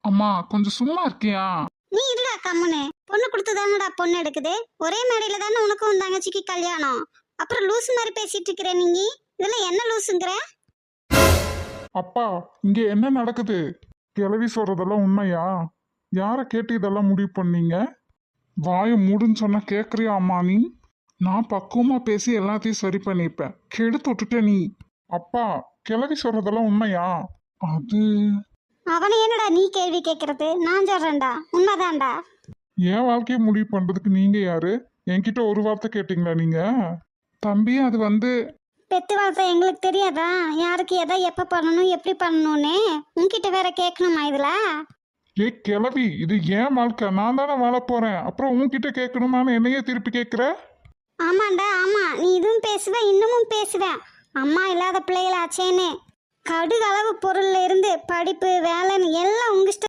அம்மா கொஞ்சம் சும்மா இருக்கியா? நீ இல்லடா கம்முனு. பொண்ணு கொடுத்துதானடா பொண்ணு எடுக்குது. ஒரே மேடையில தானே உனக்கும் உன் தங்கச்சிக்கு கல்யாணம். அப்புறம் லூசு மாதிரி பேசிட்டு இருக்கிற நீங்க. இதெல்லாம் என்ன லூசுங்கிற? அப்பா, இங்க என்ன நடக்குது? கிளவி சொல்றதெல்லாம் உண்மையா? யார கேட்டு இதெல்லாம் முடிவு பண்ணீங்க? வாய மூடுன்னு சொன்னா கேக்குறியா அம்மா நீ? நான் பக்குவமா பேசி எல்லாத்தையும் சரி பண்ணிப்பேன். கெடுத்து விட்டுட்ட நீ. அப்பா, கிளவி சொல்றதெல்லாம் உண்மையா? அது அவனை என்னடா நீ கேள்வி கேட்கறது? நான் சொல்றேன்டா, உண்மைதான்டா. என் வாழ்க்கையை முடிவு பண்றதுக்கு நீங்க யாரு? என்கிட்ட ஒரு வார்த்தை கேட்டீங்களா நீங்க? தம்பி, அது வந்து பெத்து வாழ்த்த எங்களுக்கு தெரியாதா? யாருக்கு எதை எப்ப பண்ணணும் எப்படி பண்ணணும்னு உன்கிட்ட வேற கேட்கணுமா இதுல? ஏ கிளவி, இது ஏன் வாழ்க்கை, நான் தானே வாழ போறேன். அப்புறம் உன்கிட்ட கேட்கணுமான்னு என்னையே திருப்பி கேட்குற? ஆமாண்டா ஆமா, நீ இதுவும் பேசுவ இன்னமும் பேசுவ. அம்மா இல்லாத பிள்ளைகளாச்சேன்னு கடுகு அளவு பொருள்ல இருந்து படிப்பு வேலைன்னு எல்லாம் உங்க இஷ்டம்.